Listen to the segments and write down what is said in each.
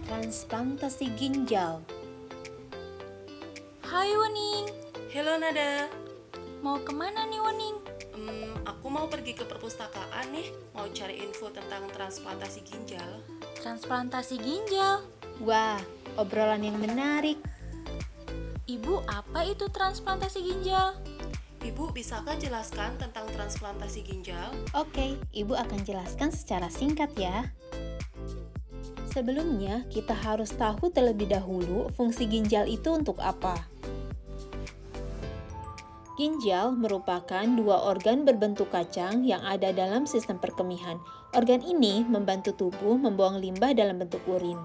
Transplantasi ginjal. Hai Wening, Halo Nada, mau kemana nih Wening? aku mau pergi ke perpustakaan nih, mau cari info tentang transplantasi ginjal. Transplantasi ginjal. Wah, obrolan yang menarik. Ibu, apa itu transplantasi ginjal? Ibu, bisakah jelaskan tentang transplantasi ginjal? Oke, Ibu akan jelaskan secara singkat ya. Sebelumnya, kita harus tahu terlebih dahulu fungsi ginjal itu untuk apa. Ginjal merupakan dua organ berbentuk kacang yang ada dalam sistem perkemihan. Organ ini membantu tubuh membuang limbah dalam bentuk urin.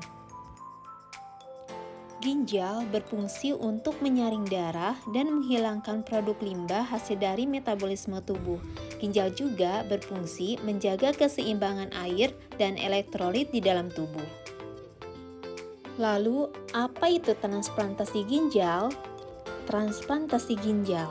Ginjal berfungsi untuk menyaring darah dan menghilangkan produk limbah hasil dari metabolisme tubuh. Ginjal juga berfungsi menjaga keseimbangan air dan elektrolit di dalam tubuh. Lalu, apa itu transplantasi ginjal? Transplantasi ginjal.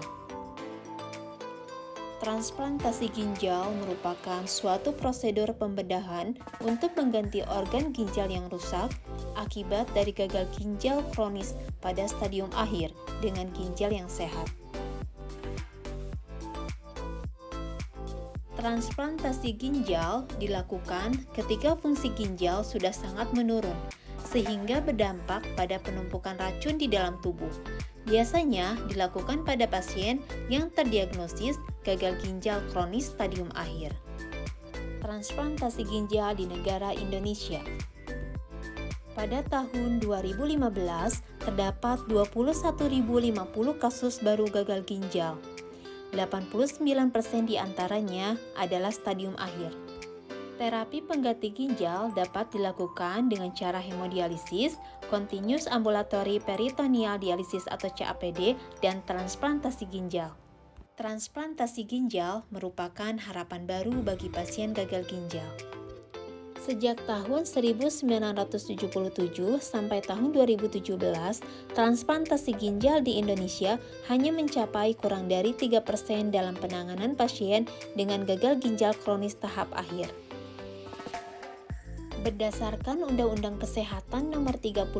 Transplantasi ginjal merupakan suatu prosedur pembedahan untuk mengganti organ ginjal yang rusak akibat dari gagal ginjal kronis pada stadium akhir dengan ginjal yang sehat. Transplantasi ginjal dilakukan ketika fungsi ginjal sudah sangat menurun, sehingga berdampak pada penumpukan racun di dalam tubuh. Biasanya dilakukan pada pasien yang terdiagnosis gagal ginjal kronis stadium akhir. Transplantasi ginjal di negara Indonesia. Pada tahun 2015, terdapat 21.050 kasus baru gagal ginjal. 89% diantaranya adalah stadium akhir. Terapi pengganti ginjal dapat dilakukan dengan cara hemodialisis, continuous ambulatory peritoneal dialisis atau CAPD, dan transplantasi ginjal. Transplantasi ginjal merupakan harapan baru bagi pasien gagal ginjal. Sejak tahun 1977 sampai tahun 2017, transplantasi ginjal di Indonesia hanya mencapai kurang dari 3% dalam penanganan pasien dengan gagal ginjal kronis tahap akhir. Berdasarkan Undang-Undang Kesehatan Nomor 36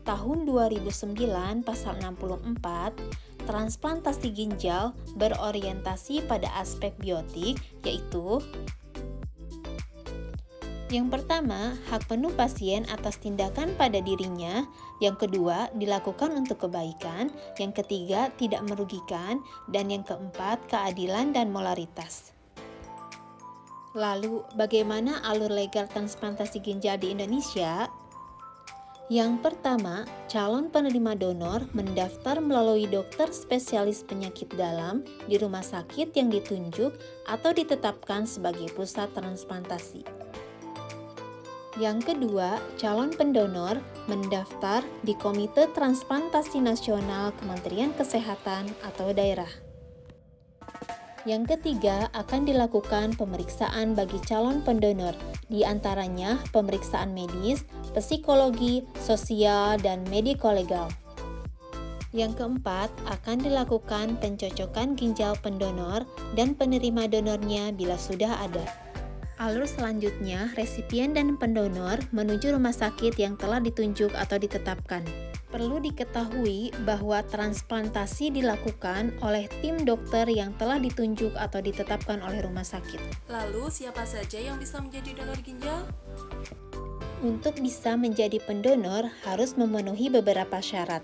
Tahun 2009 Pasal 64, transplantasi ginjal berorientasi pada aspek biotik, yaitu yang pertama, hak penuh pasien atas tindakan pada dirinya. Yang kedua, dilakukan untuk kebaikan. Yang ketiga, tidak merugikan. Dan yang keempat, keadilan dan molaritas. Lalu, bagaimana alur legal transplantasi ginjal di Indonesia? Yang pertama, calon penerima donor mendaftar melalui dokter spesialis penyakit dalam di rumah sakit yang ditunjuk atau ditetapkan sebagai pusat transplantasi. Yang kedua, calon pendonor mendaftar di Komite Transplantasi Nasional Kementerian Kesehatan atau daerah. Yang ketiga, akan dilakukan pemeriksaan bagi calon pendonor, di antaranya pemeriksaan medis, psikologi, sosial, dan mediko-legal. Yang keempat, akan dilakukan pencocokan ginjal pendonor dan penerima donornya bila sudah ada. Alur selanjutnya, resipien dan pendonor menuju rumah sakit yang telah ditunjuk atau ditetapkan. Perlu diketahui bahwa transplantasi dilakukan oleh tim dokter yang telah ditunjuk atau ditetapkan oleh rumah sakit. Lalu, siapa saja yang bisa menjadi donor ginjal? Untuk bisa menjadi pendonor harus memenuhi beberapa syarat.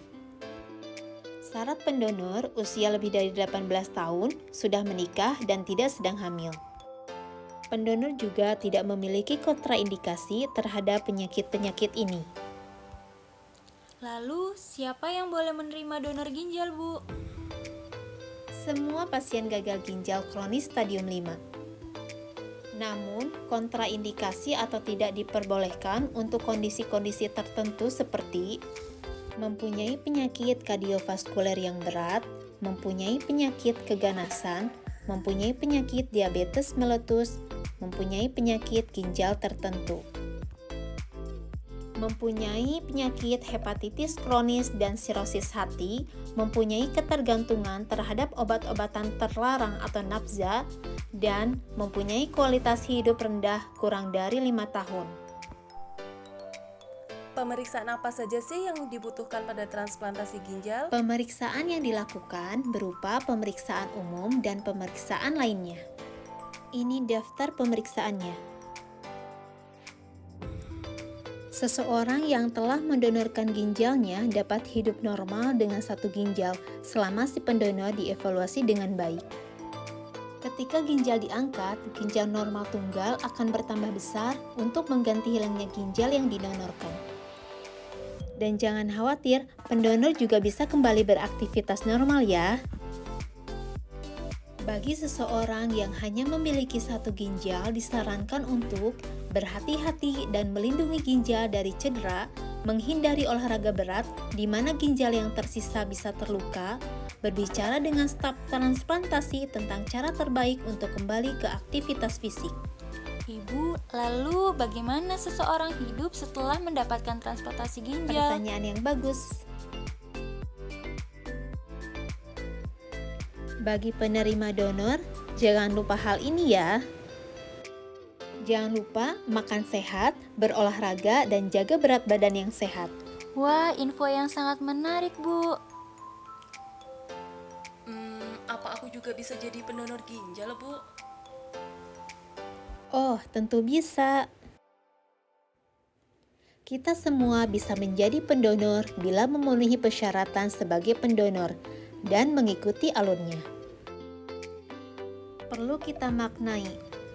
Syarat pendonor usia lebih dari 18 tahun, sudah menikah dan tidak sedang hamil. Pendonor juga tidak memiliki kontraindikasi terhadap penyakit-penyakit ini. Lalu, siapa yang boleh menerima donor ginjal, Bu? Semua pasien gagal ginjal kronis stadium 5. Namun, kontraindikasi atau tidak diperbolehkan untuk kondisi-kondisi tertentu seperti mempunyai penyakit kardiovaskuler yang berat, mempunyai penyakit keganasan, mempunyai penyakit diabetes meletus, mempunyai penyakit ginjal tertentu, mempunyai penyakit hepatitis kronis dan sirosis hati, mempunyai ketergantungan terhadap obat-obatan terlarang atau nafza, dan mempunyai kualitas hidup rendah kurang dari 5 tahun. Pemeriksaan apa saja sih yang dibutuhkan pada transplantasi ginjal? Pemeriksaan yang dilakukan berupa pemeriksaan umum dan pemeriksaan lainnya. Ini daftar pemeriksaannya. Seseorang yang telah mendonorkan ginjalnya dapat hidup normal dengan satu ginjal selama si pendonor dievaluasi dengan baik. Ketika ginjal diangkat, ginjal normal tunggal akan bertambah besar untuk mengganti hilangnya ginjal yang didonorkan. Dan jangan khawatir, pendonor juga bisa kembali beraktivitas normal ya. Bagi seseorang yang hanya memiliki satu ginjal, disarankan untuk berhati-hati dan melindungi ginjal dari cedera, menghindari olahraga berat di mana ginjal yang tersisa bisa terluka, berbicara dengan staf transplantasi tentang cara terbaik untuk kembali ke aktivitas fisik. Ibu, lalu bagaimana seseorang hidup setelah mendapatkan transplantasi ginjal? Pertanyaan yang bagus. Bagi penerima donor, jangan lupa hal ini ya. Jangan lupa makan sehat, berolahraga, dan jaga berat badan yang sehat. Wah, info yang sangat menarik, Bu. Apa aku juga bisa jadi pendonor ginjal, Bu? Oh, tentu bisa. Kita semua bisa menjadi pendonor bila memenuhi persyaratan sebagai pendonor dan mengikuti alurnya. Perlu kita maknai,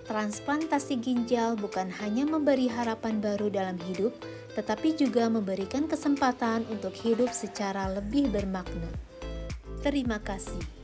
transplantasi ginjal bukan hanya memberi harapan baru dalam hidup, tetapi juga memberikan kesempatan untuk hidup secara lebih bermakna. Terima kasih.